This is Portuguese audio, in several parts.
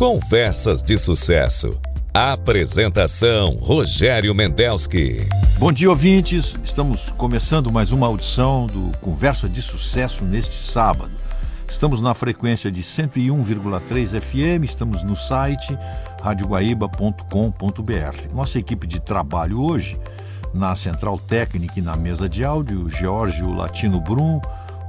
Conversas de Sucesso. Apresentação: Rogério Mendelski. Bom dia, ouvintes. Estamos começando mais uma audição do Conversa de Sucesso neste sábado. Estamos na frequência de 101,3 FM, estamos no site radioguaíba.com.br. Nossa equipe de trabalho hoje, na Central Técnica e na mesa de áudio, o Geórgio Latino Brum,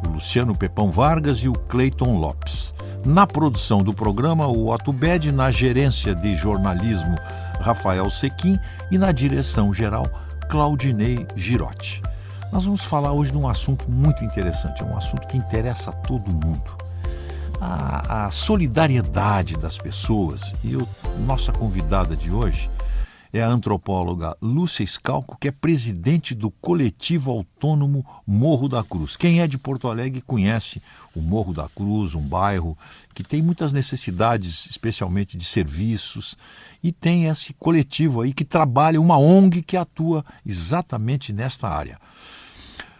o Luciano Pepão Vargas e o Cleiton Lopes. Na produção do programa, o Otto Bed, na gerência de jornalismo, Rafael Sequim e na direção geral, Claudinei Girotti. Nós vamos falar hoje de um assunto muito interessante, é um assunto que interessa a todo mundo. A solidariedade das pessoas. E nossa convidada de hoje é a antropóloga Lúcia Scalco, que é presidente do Coletivo Autônomo Morro da Cruz. Quem é de Porto Alegre conhece o Morro da Cruz, um bairro que tem muitas necessidades, especialmente de serviços, e tem esse coletivo aí que trabalha, uma ONG que atua exatamente nesta área.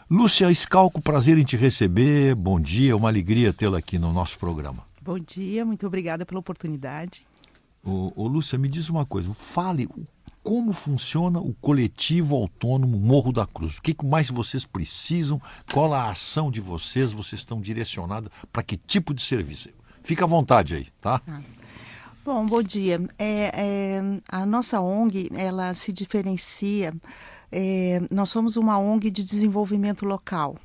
Lúcia Scalco, prazer em te receber, bom dia, uma alegria tê-la aqui no nosso programa. Bom dia, muito obrigada pela oportunidade. Ô Lúcia, me diz uma coisa, fale como funciona o Coletivo Autônomo Morro da Cruz. O que mais vocês precisam? Qual a ação de vocês? Vocês estão direcionados para que tipo de serviço? Fica à vontade aí, tá? Bom dia. A nossa ONG, ela se diferencia. Nós somos uma ONG de desenvolvimento local.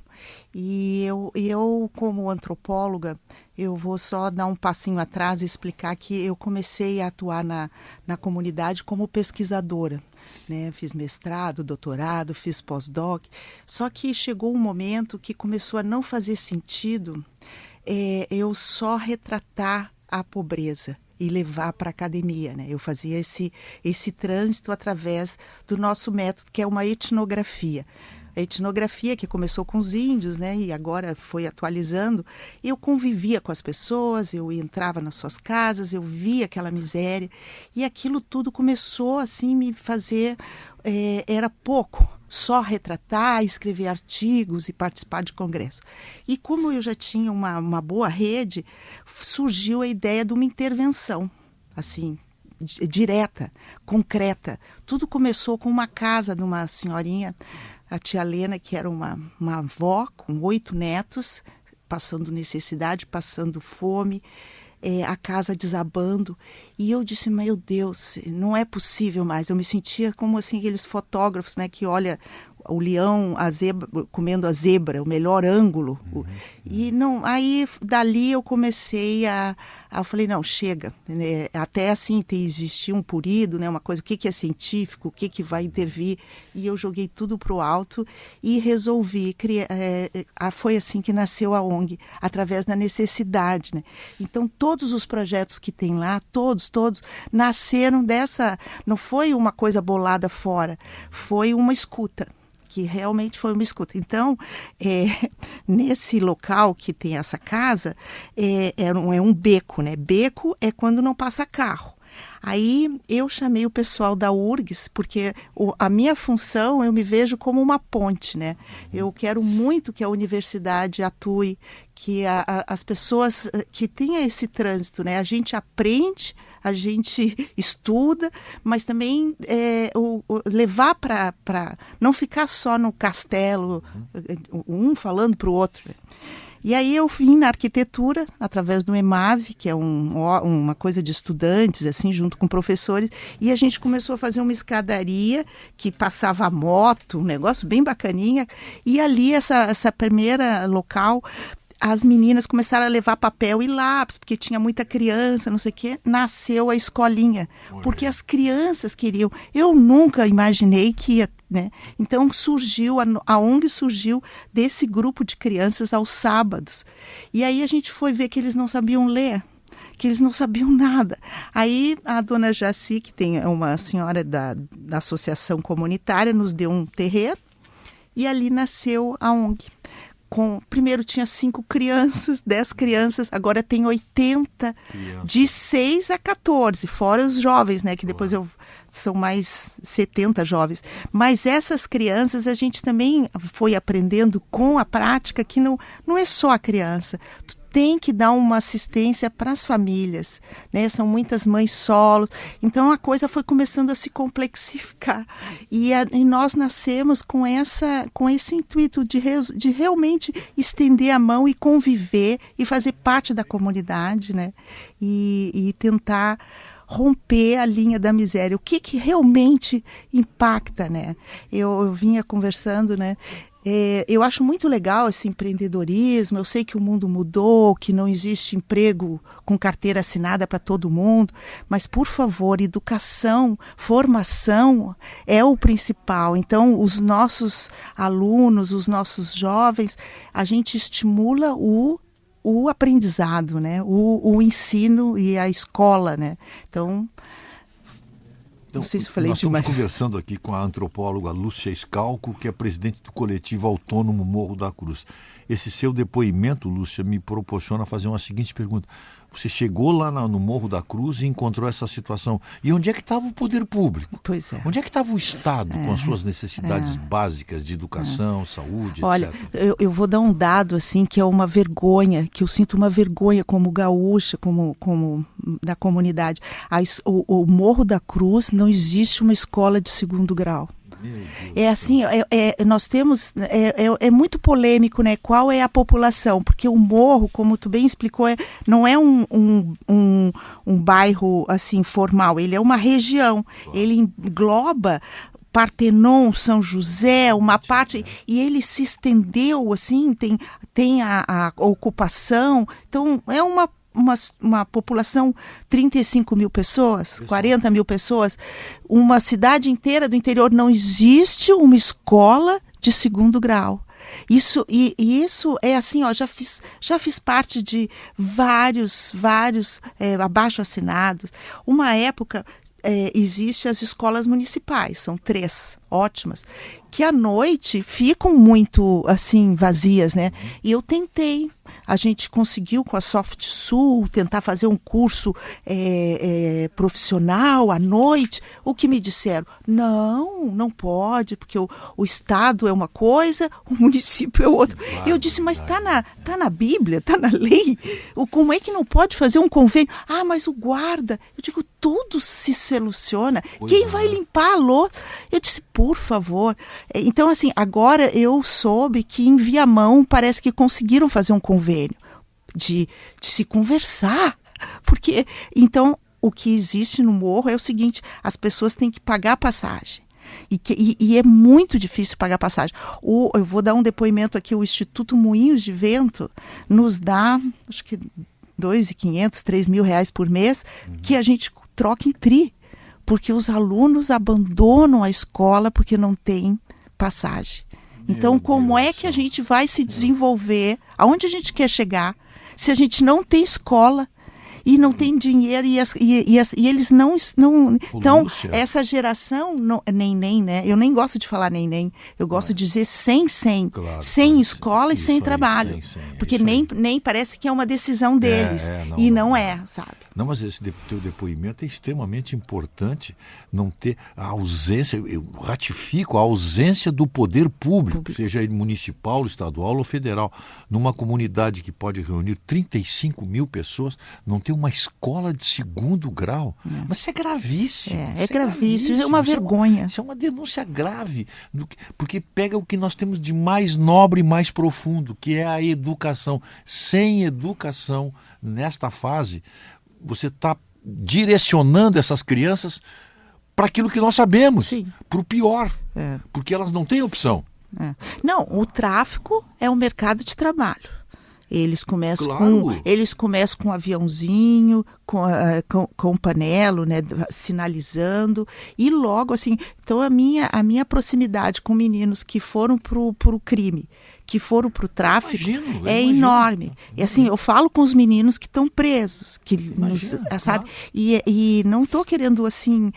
E eu, como antropóloga, eu vou só dar um passinho atrás e explicar que eu comecei a atuar na comunidade como pesquisadora, né? Fiz mestrado, doutorado, fiz pós-doc, só que chegou um momento que começou a não fazer sentido eu só retratar a pobreza e levar para a academia, né? Eu fazia esse trânsito através do nosso método, que é uma etnografia. A etnografia que começou com os índios, né, e agora foi atualizando. Eu convivia com as pessoas, eu entrava nas suas casas, eu via aquela miséria, e aquilo tudo começou assim me fazer, era pouco, só retratar, escrever artigos e participar de congresso. E como eu já tinha uma boa rede, surgiu a ideia de uma intervenção, assim, direta, concreta. Tudo começou com uma casa de uma senhorinha, a tia Lena, que era uma avó com 8 netos, passando necessidade, passando fome, a casa desabando. E eu disse, meu Deus, não é possível mais. Eu me sentia como assim, aqueles fotógrafos, né, que olha o leão, a zebra, comendo a zebra, o melhor ângulo. E não, aí dali eu comecei eu falei, não, chega. Né? Até assim existia um purido, né? Uma coisa, o que é científico, o que vai intervir. E eu joguei tudo para o alto e resolvi criar. Foi assim que nasceu a ONG, através da necessidade. Né? Então, todos os projetos que tem lá, todos, nasceram dessa. Não foi uma coisa bolada fora, foi uma escuta. Que realmente foi uma escuta. Então, nesse local que tem essa casa, é um beco, né? Beco é quando não passa carro. Aí eu chamei o pessoal da URGS, porque a minha função, eu me vejo como uma ponte, né? Eu quero muito que a universidade atue, que as pessoas que tenham esse trânsito, né? A gente aprende, a gente estuda, mas também levar para não ficar só no castelo, um falando para o outro. E aí eu vim na arquitetura, através do EMAV, que é uma coisa de estudantes, assim, junto com professores, e a gente começou a fazer uma escadaria que passava a moto, um negócio bem bacaninha, e ali, essa primeira local, as meninas começaram a levar papel e lápis, porque tinha muita criança, não sei o quê, nasceu a escolinha, porque as crianças queriam. Eu nunca imaginei que ia, né? Então surgiu, a ONG surgiu desse grupo de crianças aos sábados. E aí a gente foi ver que eles não sabiam ler, que eles não sabiam nada. Aí a dona Jaci, que tem uma senhora da associação comunitária, nos deu um terreiro, e ali nasceu a ONG. Primeiro tinha 5 crianças, 10 crianças, agora tem 80, de 6 a 14, fora os jovens, né, que depois são mais 70 jovens. Mas essas crianças a gente também foi aprendendo com a prática que não é só a criança. tem que dar uma assistência para as famílias, né? São muitas mães solos, então a coisa foi começando a se complexificar e nós nascemos com esse intuito de realmente estender a mão e conviver e fazer parte da comunidade, né? E tentar romper a linha da miséria. O que realmente impacta, né? Eu vinha conversando, né? Eu acho muito legal esse empreendedorismo. Eu sei que o mundo mudou, que não existe emprego com carteira assinada para todo mundo, mas, por favor, educação, formação é o principal. Então, os nossos alunos, os nossos jovens, a gente estimula o aprendizado, né? O ensino e a escola, né? Então, não sei se falei nós demais. Estamos conversando aqui com a antropóloga Lúcia Scalco, que é presidente do coletivo autônomo Morro da Cruz. Esse seu depoimento, Lúcia, me proporciona fazer uma seguinte pergunta. Você chegou lá no Morro da Cruz e encontrou essa situação. E onde é que estava o poder público? Pois é. Onde é que estava o Estado com as suas necessidades básicas de educação, saúde, Olha, etc.? eu vou dar um dado assim que é uma vergonha, que eu sinto uma vergonha como gaúcha, como da comunidade. O Morro da Cruz não existe uma escola de segundo grau. É assim, nós temos, é muito polêmico, né? Qual é a população? Porque o morro, como tu bem explicou, não é um bairro assim formal, ele é uma região, ele engloba Partenon, São José, uma parte, e ele se estendeu, assim, tem a ocupação, então é uma população, 35 mil pessoas, 40 mil pessoas, uma cidade inteira do interior, não existe uma escola de segundo grau. Isso é assim, ó, já fiz parte de vários abaixo-assinados. Uma época existe as escolas municipais, são 3, ótimas, que à noite ficam muito assim vazias, né? E eu tentei, a gente conseguiu com a Soft Sul tentar fazer um curso profissional à noite. O que me disseram? Não pode, porque o Estado é uma coisa, o município é outra. Eu disse, mas tá na Bíblia, tá na lei. Como é que não pode fazer um convênio? Ah, mas o guarda. Eu digo, tudo se soluciona. Quem vai limpar a louça? Eu disse, por favor. Então, assim, agora eu soube que em Viamão parece que conseguiram fazer um convênio de se conversar. Porque, então, o que existe no morro é o seguinte, as pessoas têm que pagar a passagem. E é muito difícil pagar passagem. Eu vou dar um depoimento aqui, o Instituto Moinhos de Vento nos dá, acho que R$2.500, R$3.000 por mês, que a gente troca em tri, porque os alunos abandonam a escola porque não tem passagem. Então, como é que a gente vai se desenvolver? Aonde a gente quer chegar? Se a gente não tem escola e não tem dinheiro e eles não então, Lúcia, essa geração, nem, né? Eu nem gosto de falar nem. Eu gosto de dizer sem escola e sem trabalho. Porque nem parece que é uma decisão deles. Não é, sabe? Não, mas esse teu depoimento é extremamente importante, não ter a ausência, eu ratifico a ausência do poder público, seja ele municipal, estadual ou federal, numa comunidade que pode reunir 35 mil pessoas, não ter uma escola de segundo grau. Mas isso é gravíssimo. É gravíssimo, é uma vergonha. Isso é uma denúncia grave, porque pega o que nós temos de mais nobre e mais profundo, que é a educação. Sem educação, nesta fase, você está direcionando essas crianças para aquilo que nós sabemos, para o pior, porque elas não têm opção. Não, o tráfico é um mercado de trabalho. Eles começam com um aviãozinho, com panelo, né, sinalizando, e logo assim, então a minha proximidade com meninos que foram pro crime, que foram pro tráfico, enorme. E assim, eu falo com os meninos que estão presos, sabe? E não estou querendo assim,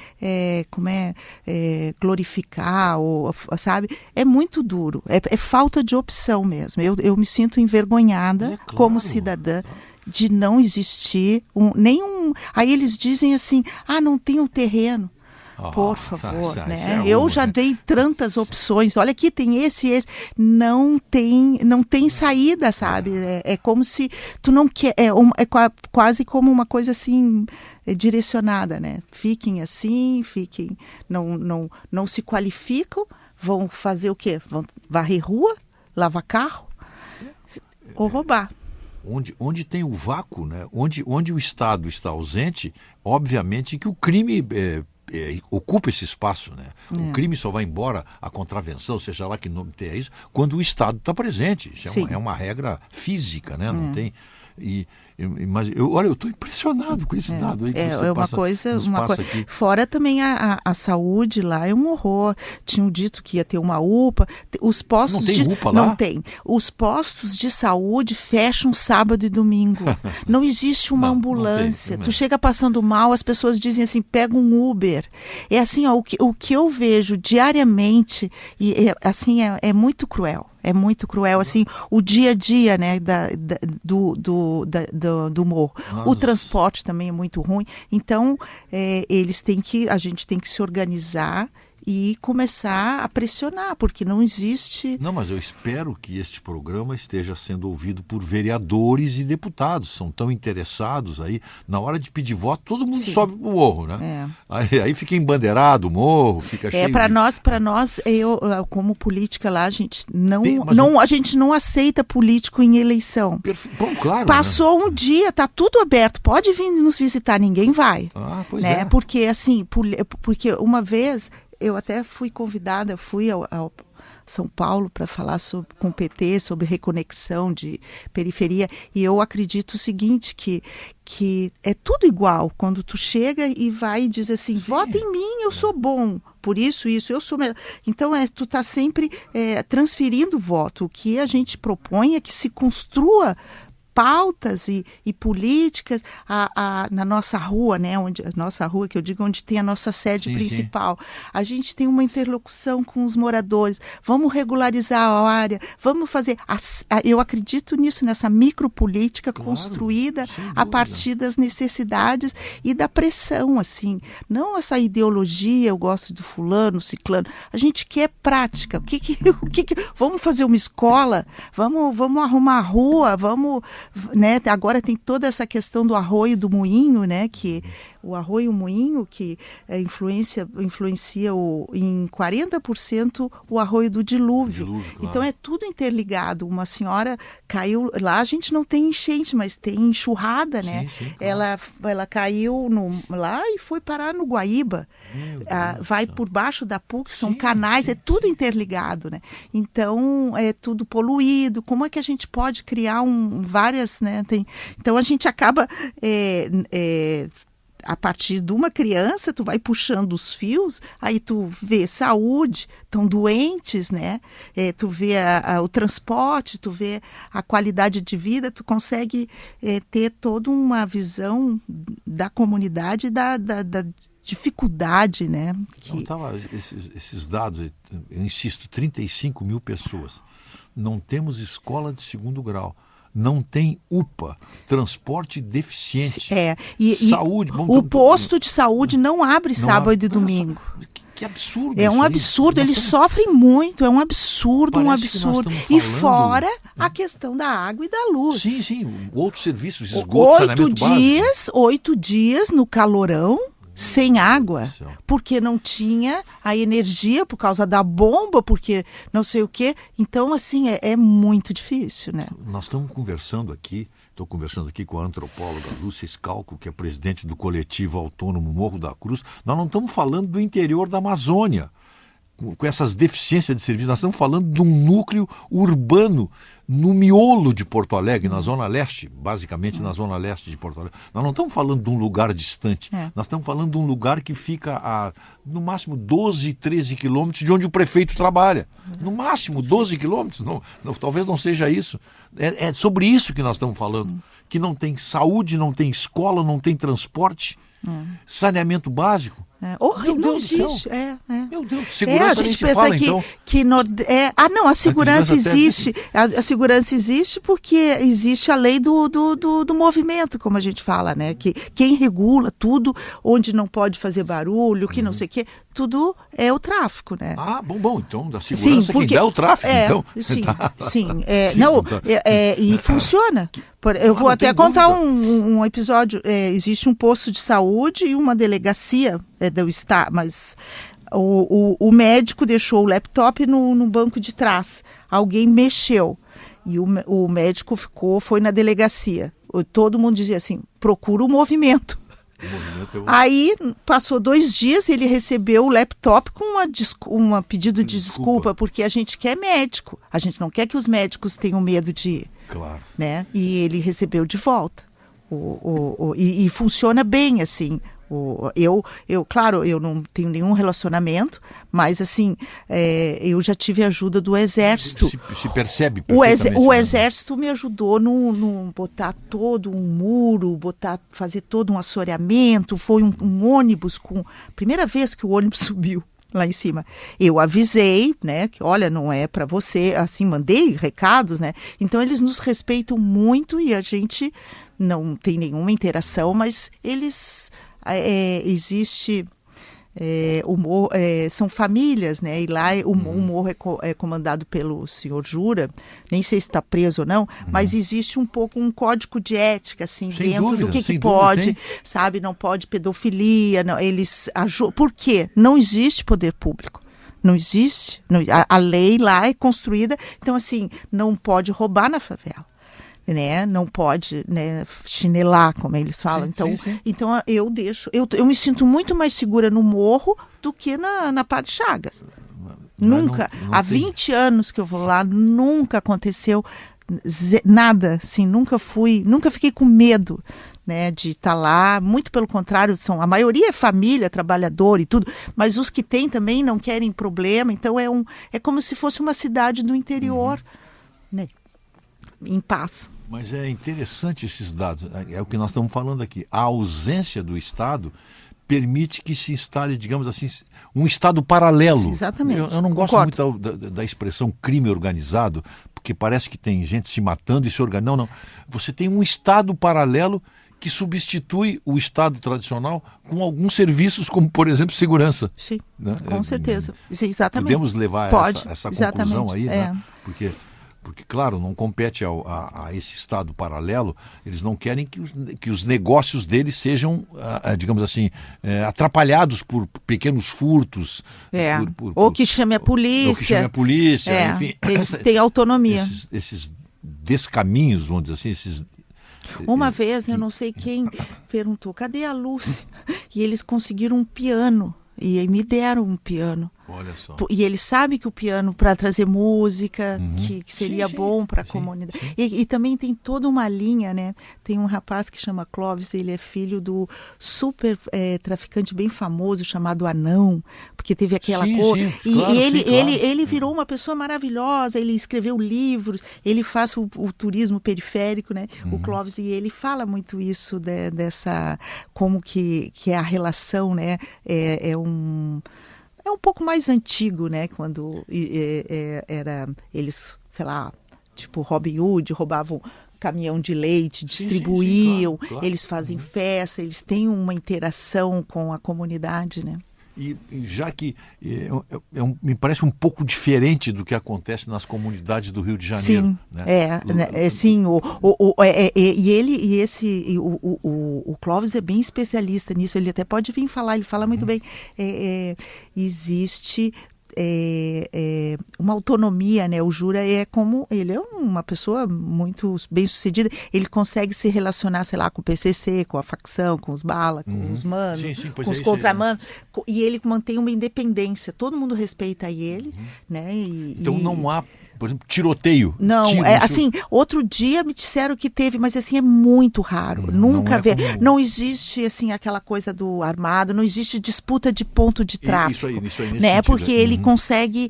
glorificar, ou, sabe? É muito duro, é falta de opção mesmo. Eu me sinto envergonhada como cidadã de não existir nenhum. Aí eles dizem assim, não tem um terreno. Por favor, isso né? é Eu uma, já né? dei tantas opções. Olha aqui, tem esse. Não tem saída, sabe? É como se tu não quer. Quase como uma coisa assim direcionada, né? Fiquem assim, não se qualificam, vão fazer o quê? Vão varrer rua, lavar carro ou roubar. Onde tem o vácuo, né? Onde o Estado está ausente, obviamente que o crime ocupa esse espaço, né? O crime só vai embora, a contravenção, seja lá que nome tenha isso, quando o Estado está presente. Isso é uma regra física, né? Não tem... Mas eu estou impressionado com esse dado aí que você uma passa, coisa, nos passa aqui. Fora também a saúde lá é um horror. Tinham dito que ia ter uma UPA. Os postos Não tem UPA lá? Não tem. Os postos de saúde fecham sábado e domingo. Não existe uma ambulância. Não tem, tu chega passando mal, as pessoas dizem assim, pega um Uber. É assim, ó, o que eu vejo diariamente assim é muito cruel. É muito cruel, assim, o dia a dia, né, do morro. Nossa. O transporte também é muito ruim. Então, a gente tem que se organizar e começar a pressionar, porque não existe... Não, mas eu espero que este programa esteja sendo ouvido por vereadores e deputados. São tão interessados aí. Na hora de pedir voto, todo mundo sobe pro morro, né? Aí fica embandeirado o morro, fica cheio para nós, eu, como política lá, a gente a gente não aceita político em eleição. Bom, claro. Passou um dia, tá tudo aberto, pode vir nos visitar, ninguém vai. Pois né? é. Porque, assim, porque uma vez... Eu até fui convidada, fui ao São Paulo para falar com o PT sobre reconexão de periferia, e eu acredito o seguinte, que é tudo igual. Quando tu chega e vai e diz assim, vota em mim, eu sou bom, por isso, eu sou melhor. Então, tu está sempre transferindo voto. O que a gente propõe é que se construa pautas e políticas na nossa rua, né? Nossa rua, que eu digo, onde tem a nossa sede principal. A gente tem uma interlocução com os moradores. Vamos regularizar a área, vamos fazer... eu acredito nisso, nessa micropolítica construída a partir das necessidades e da pressão, assim. Não essa ideologia, eu gosto do fulano, ciclano. A gente quer prática. Vamos fazer uma escola? Vamos arrumar a rua? Vamos... Né? Agora tem toda essa questão do arroio do moinho, né? Que o arroio moinho que influencia em 40% o arroio do dilúvio. Claro. Então é tudo interligado. Uma senhora caiu lá, a gente não tem enchente, mas tem enxurrada, né? Sim, claro. Ela caiu lá e foi parar no Guaíba. Vai por baixo da PUC, são canais, é tudo interligado, né? Então é tudo poluído. Como é que a gente pode criar várias, né? Então a gente acaba a partir de uma criança, tu vai puxando os fios, aí tu vê saúde, estão doentes, né? Tu vê o transporte, tu vê a qualidade de vida, tu consegue ter toda uma visão da comunidade, da dificuldade, né? Esses dados, eu insisto, 35 mil pessoas. Não temos escola de segundo grau. Não tem UPA, transporte deficiente, saúde. O posto de saúde não abre sábado e domingo. Que absurdo. É um absurdo, eles sofrem muito, é um absurdo, E fora a questão da água e da luz. Sim, outros serviços, esgoto, saneamento básico. 8 dias no calorão, sem água, porque não tinha a energia por causa da bomba, porque não sei o quê. Então, assim, é muito difícil, né? Nós estamos conversando aqui, estou conversando aqui com a antropóloga Lúcia Scalco, que é presidente do coletivo autônomo Morro da Cruz. Nós não estamos falando do interior da Amazônia, com essas deficiências de serviço. Nós estamos falando de um núcleo urbano no miolo de Porto Alegre, na Zona Leste, basicamente na Zona Leste de Porto Alegre. Nós não estamos falando de um lugar distante, nós estamos falando de um lugar que fica a, no máximo, 12, 13 quilômetros de onde o prefeito trabalha. No máximo, 12 quilômetros, talvez não seja isso. É sobre isso que nós estamos falando, que não tem saúde, não tem escola, não tem transporte, saneamento básico. Horrível, não Deus do céu. existe. Meu Deus, segurança a gente nem se pensa fala, que, então. não, a segurança criança até- existe. A segurança existe porque existe a lei do movimento, como a gente fala, né? Que quem regula tudo, onde não pode fazer barulho, que não sei o quê, tudo é o tráfico, né? Ah, bom, então, da segurança Sim, porque quem dá é o tráfico, então. Sim, Tá. sim. Sim, Não, tá. e funciona. Eu vou não até tem contar dúvida. um episódio. Existe um posto de saúde e uma delegacia do Estado, mas o médico deixou o laptop no banco de trás. Alguém mexeu e o médico foi na delegacia. Todo mundo dizia assim, procura o movimento. O movimento é o- Aí, passou 2 dias, ele recebeu o laptop com uma pedido de desculpa, porque a gente quer médico. A gente não quer que os médicos tenham medo de ir, Claro. né? E ele recebeu de volta. E funciona bem, assim. Claro, eu não tenho nenhum relacionamento, mas, assim, eu já tive ajuda do Exército. Se percebe O perfeitamente, né? Exército me ajudou no botar todo um muro, fazer todo um assoreamento. Foi um ônibus primeira vez que o ônibus subiu lá em cima. Eu avisei, né, que olha, não é para você, assim, mandei recados, né? Então eles nos respeitam muito e a gente não tem nenhuma interação, mas existe o morro, são famílias, né? E lá o morro é comandado pelo senhor Jura, nem sei se está preso ou não, mas existe um pouco um código de ética, assim, Sem dentro dúvida, do que sem pode, dúvida, sabe? Não pode pedofilia, não, por quê? Não existe poder público. Não existe. A lei lá é construída, então, assim, não pode roubar na favela. Né? Não pode, né, chinelar, como eles falam. Então eu me sinto muito mais segura no morro do que na Padre Chagas. Nunca. Não Há tem. 20 anos que eu vou lá, nunca aconteceu nada, assim, nunca fiquei com medo, né, de estar lá. Muito pelo contrário, a maioria é família, trabalhador e tudo, mas os que têm também não querem problema, então é como se fosse uma cidade do interior, né, em paz. Mas é interessante esses dados, é o que nós estamos falando aqui. A ausência do Estado permite que se instale, digamos assim, um Estado paralelo. Sim, exatamente. Eu não gosto Concordo. muito da expressão crime organizado, porque parece que tem gente se matando e se organizando. Não. Você tem um Estado paralelo que substitui o Estado tradicional com alguns serviços, como, por exemplo, segurança. Sim, Né? com certeza. Sim, exatamente. Podemos levar Pode, essa exatamente. conclusão aí, né? Porque, claro, não compete a esse Estado paralelo, eles não querem que os negócios deles sejam, digamos assim, atrapalhados por pequenos furtos. Ou que chame a polícia. Ou que chame a polícia, enfim. Eles têm autonomia. Esses descaminhos, vamos dizer assim, Uma vez, eu não sei quem perguntou, cadê a Lúcia? E eles conseguiram um piano, e aí me deram um piano. Olha só. E eles sabem que o piano, para trazer música, que seria bom para a sim, comunidade. sim. E também tem toda uma linha, né? Tem um rapaz que chama Clóvis, ele é filho do super traficante bem famoso chamado Anão, porque teve aquela coisa. Claro, Ele virou uma pessoa maravilhosa, ele escreveu livros, ele faz o turismo periférico, né? O Clóvis, e ele fala muito isso dessa, como que é a relação, né? É um pouco mais antigo, né? Quando era eles, sei lá, tipo Robin Hood, roubavam caminhão de leite, distribuíam, claro. Eles fazem festa, eles têm uma interação com a comunidade, né? E já que me parece um pouco diferente do que acontece nas comunidades do Rio de Janeiro. Sim, né? sim. O Clóvis é bem especialista nisso. Ele até pode vir falar. Ele fala muito bem. Existe uma autonomia, né? O Jura ele é uma pessoa muito bem sucedida. Ele consegue se relacionar, sei lá, com o PCC, com a facção, com os bala, com os manos, com os contramanos, e ele mantém uma independência. Todo mundo respeita ele, né? Então não há, por exemplo, tiroteio. Não, assim, outro dia me disseram que teve, mas assim, é muito raro. Nunca vê. Não existe, assim, aquela coisa do armado, não existe disputa de ponto de tráfico. Isso aí, né? Porque ele consegue,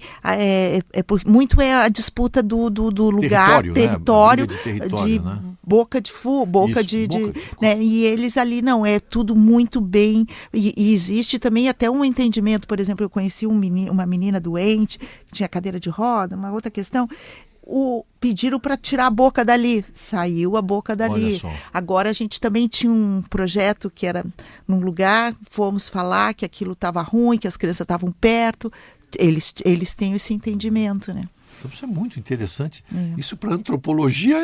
muito é a disputa do lugar, território, né? de Né? boca de né? E eles ali, não, é tudo muito bem, e existe também até um entendimento. Por exemplo, eu conheci uma menina doente, que tinha cadeira de roda, uma outra questão, pediram para tirar a boca dali, saiu a boca dali. Agora a gente também tinha um projeto que era num lugar, fomos falar que aquilo estava ruim, que as crianças estavam perto, eles têm esse entendimento, né? Então, isso é muito interessante. Isso para antropologia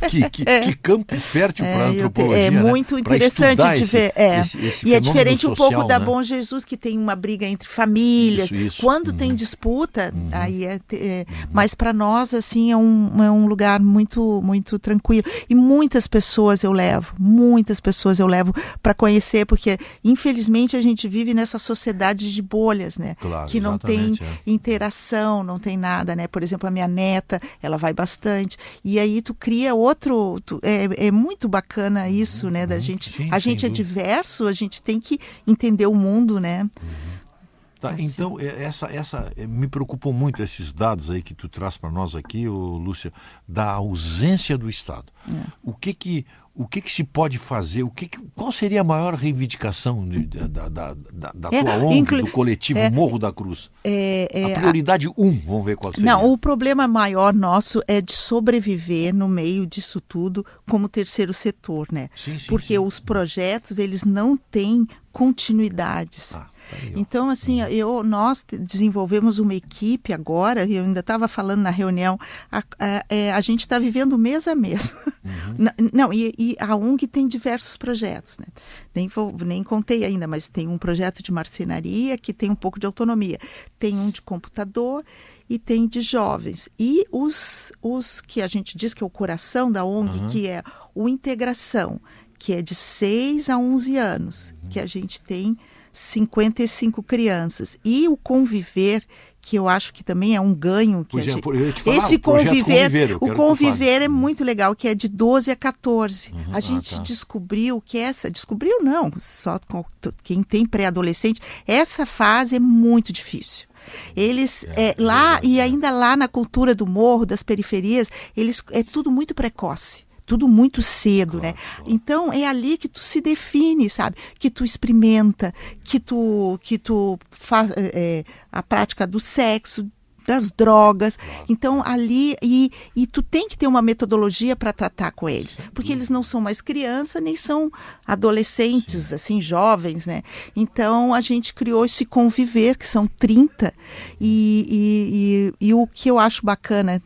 que campo fértil para antropologia. É muito interessante de ver. E é diferente social, um pouco da né? Bom Jesus, que tem uma briga entre famílias. Isso. Quando tem disputa, aí mas para nós, assim, é um lugar muito, muito tranquilo. E muitas pessoas eu levo para conhecer, porque infelizmente a gente vive nessa sociedade de bolhas, né? Claro, que não tem interação, não tem nada, né? Por exemplo, a minha neta, ela vai bastante, e aí tu cria é muito bacana isso, né, da gente. Sim, a gente é diverso, a gente tem que entender o mundo, né? Tá, assim. Então, me preocupam muito esses dados aí que tu traz para nós aqui, Lúcia, da ausência do Estado. O que se pode fazer? Qual seria a maior reivindicação da tua ONG, do coletivo Morro da Cruz? A prioridade vamos ver qual seria. Não, o problema maior nosso é de sobreviver no meio disso tudo como terceiro setor, né? Porque os projetos, eles não têm continuidades. Então, assim, nós desenvolvemos uma equipe agora, eu ainda estava falando na reunião, a gente está vivendo mês a mês. Não, e a ONG tem diversos projetos, né? Nem contei ainda, mas tem um projeto de marcenaria que tem um pouco de autonomia. Tem um de computador e tem de jovens. E os que a gente diz que é o coração da ONG, que é o Integração, que é de 6 a 11 anos, que a gente tem 55 crianças. E o Conviver, que eu acho que também é um ganho. Esse Conviver é muito legal, que é de 12 a 14. A gente descobriu que descobriu não, só quem tem pré-adolescente, essa fase é muito difícil. Eles, e ainda lá na cultura do morro, das periferias, é tudo muito precoce. Tudo muito cedo, né? Então, é ali que tu se define, sabe? Que tu experimenta, que tu faz a prática do sexo, das drogas. Então, ali, e tu tem que ter uma metodologia para tratar com eles, porque eles não são mais crianças, nem são adolescentes, assim, jovens, né? Então, a gente criou esse Conviver, que são 30, e o que eu acho bacana,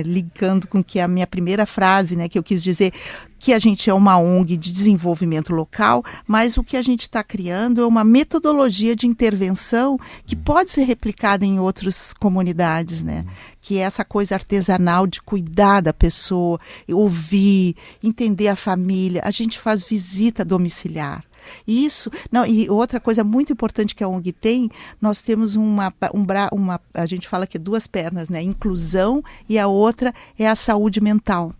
ligando com que a minha primeira frase, né, que eu quis dizer, que a gente é uma ONG de desenvolvimento local, mas o que a gente está criando é uma metodologia de intervenção que pode ser replicada em outras comunidades, né? Que é essa coisa artesanal de cuidar da pessoa, ouvir, entender a família. A gente faz visita domiciliar. E outra coisa muito importante que a ONG tem, nós temos a gente fala que é 2 pernas, né? Inclusão, e a outra é a saúde mental.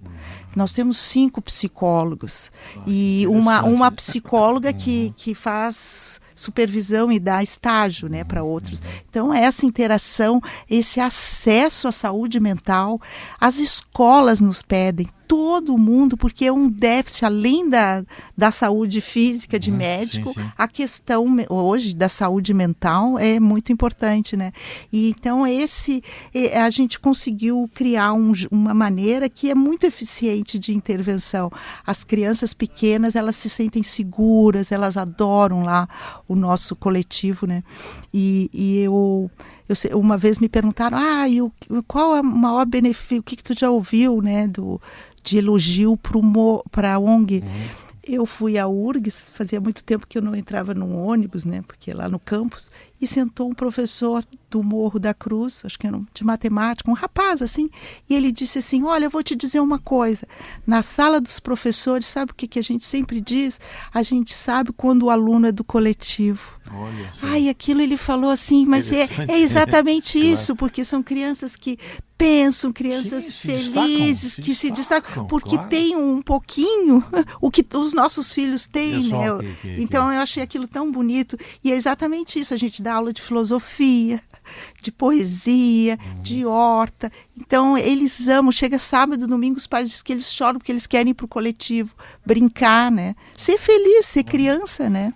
Nós temos 5 psicólogos e uma psicóloga que faz supervisão e dá estágio, né, para outros. Então, essa interação, esse acesso à saúde mental, as escolas nos pedem, todo mundo, porque é um déficit, além da saúde física de médico, a questão hoje da saúde mental é muito importante, né? E então a gente conseguiu criar uma maneira que é muito eficiente de intervenção. As crianças pequenas, elas se sentem seguras, elas adoram lá o nosso coletivo, né? E uma vez me perguntaram, qual é o maior benefício, o que tu já ouviu, né, de elogio para a ONG? Eu fui à URGS, fazia muito tempo que eu não entrava num ônibus, né, porque lá no campus, e sentou um professor do Morro da Cruz, acho que era de matemática, um rapaz assim, e ele disse assim, olha, eu vou te dizer uma coisa, na sala dos professores, sabe o que a gente sempre diz? A gente sabe quando o aluno é do coletivo. Olha, e aquilo ele falou assim, mas é exatamente isso, porque são crianças que pensam, crianças felizes, que se destacam, porque tem um pouquinho o que os nossos filhos têm, né? Então eu achei aquilo tão bonito, e é exatamente isso, a gente dá aula de filosofia, de poesia, de horta. Então, eles amam. Chega sábado, domingo, os pais dizem que eles choram porque eles querem ir para o coletivo, brincar, né? Ser feliz, ser criança, né?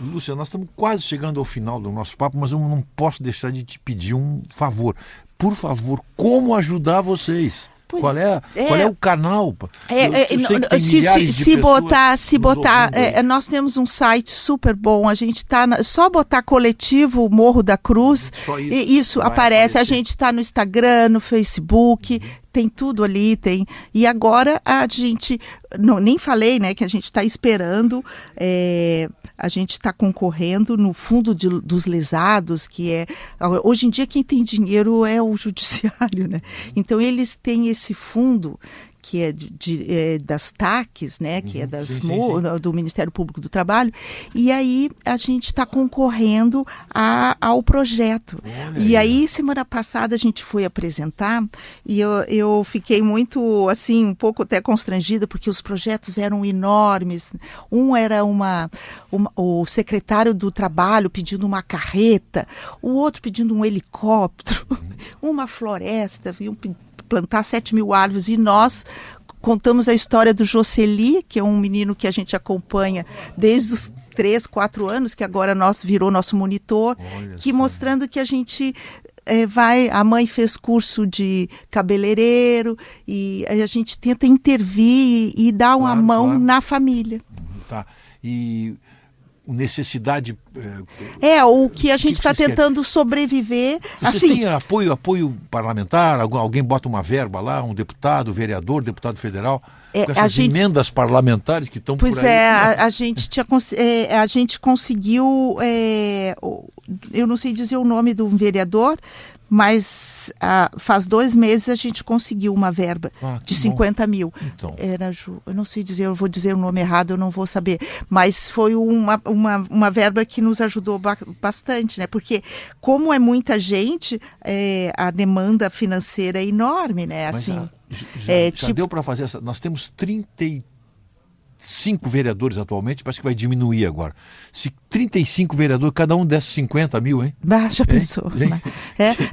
Lúcia, nós estamos quase chegando ao final do nosso papo, mas eu não posso deixar de te pedir um favor. Por favor, como ajudar vocês? Qual é o canal? Se botar, nós temos um site super bom. A gente está só botar coletivo Morro da Cruz, isso aparece. A gente está no Instagram, no Facebook. Tem tudo ali, tem. E agora a gente, nem falei, né, que a gente está esperando, a gente está concorrendo no fundo dos lesados, que hoje em dia quem tem dinheiro é o judiciário, né? Então eles têm esse fundo que é das TACs, né, que é do Ministério Público do Trabalho, e aí a gente está concorrendo ao projeto. E aí, semana passada, a gente foi apresentar, e eu fiquei muito, assim, um pouco até constrangida, porque os projetos eram enormes. Um era o secretário do Trabalho pedindo uma carreta, o outro pedindo um helicóptero, uma floresta, plantar 7.000 árvores, e nós contamos a história do Jocely, que é um menino que a gente acompanha desde os 3, 4 anos, que agora virou nosso monitor, mostrando que a gente a mãe fez curso de cabeleireiro, e a gente tenta intervir e dar uma mão na família. Tá. E necessidade... o que a gente está tentando sobreviver. Você tem apoio parlamentar? Alguém bota uma verba lá? Um deputado, vereador, deputado federal? Com essas emendas parlamentares que estão por aí. Pois a gente conseguiu... eu não sei dizer o nome do vereador, mas faz 2 meses a gente conseguiu uma verba de 50 mil. Então. Eu não sei dizer, eu vou dizer o nome errado, eu não vou saber. Mas foi uma verba que nos ajudou bastante, né? Porque como é muita gente, a demanda financeira é enorme, né? Mas assim, já deu para fazer essa... Nós temos 35 vereadores atualmente, parece que vai diminuir agora. Se 35 vereadores, cada um desse 50 mil, hein? Já pensou?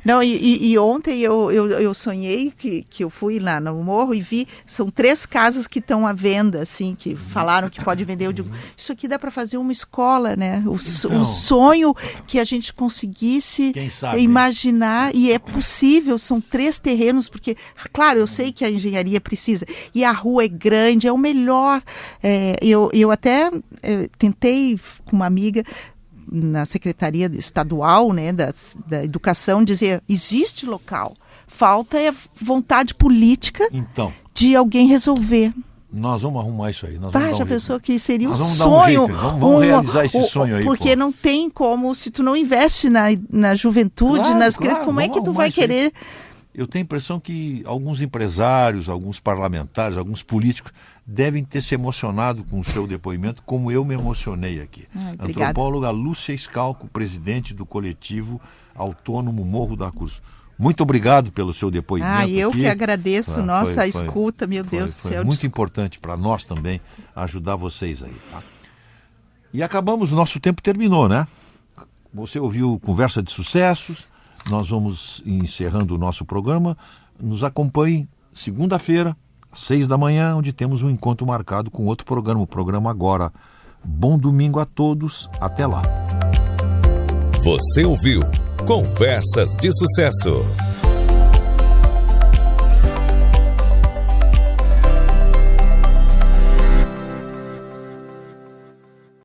Não, e ontem eu sonhei que eu fui lá no morro e vi, são 3 casas que estão à venda, assim, que falaram que pode vender. Eu digo, isso aqui dá para fazer uma escola, né? O sonho que a gente conseguisse imaginar, e é possível, são 3 terrenos, porque, claro, eu sei que a engenharia precisa, e a rua é grande, é o melhor. Eu até tentei com uma amiga na Secretaria Estadual, né, da Educação, dizer, existe local, falta vontade política de alguém resolver. Nós vamos arrumar isso aí. Já pensou que seria um sonho? Vamos realizar esse sonho aí. Porque não tem como, se tu não investe na juventude, nas crianças, como é que tu vai querer... Eu tenho a impressão que alguns empresários, alguns parlamentares, alguns políticos devem ter se emocionado com o seu depoimento, como eu me emocionei aqui. Antropóloga Lúcia Scalco, presidente do coletivo autônomo Morro da Cruz. Muito obrigado pelo seu depoimento. Eu aqui. Que agradeço, a escuta, meu Deus do céu. Foi muito importante para nós também ajudar vocês aí. Tá? E acabamos, nosso tempo terminou, né? Você ouviu Conversa de Sucessos. Nós vamos encerrando o nosso programa. Nos acompanhe segunda-feira, às 6 da manhã, onde temos um encontro marcado com outro programa, o programa Agora. Bom domingo a todos. Até lá. Você ouviu Conversas de Sucesso.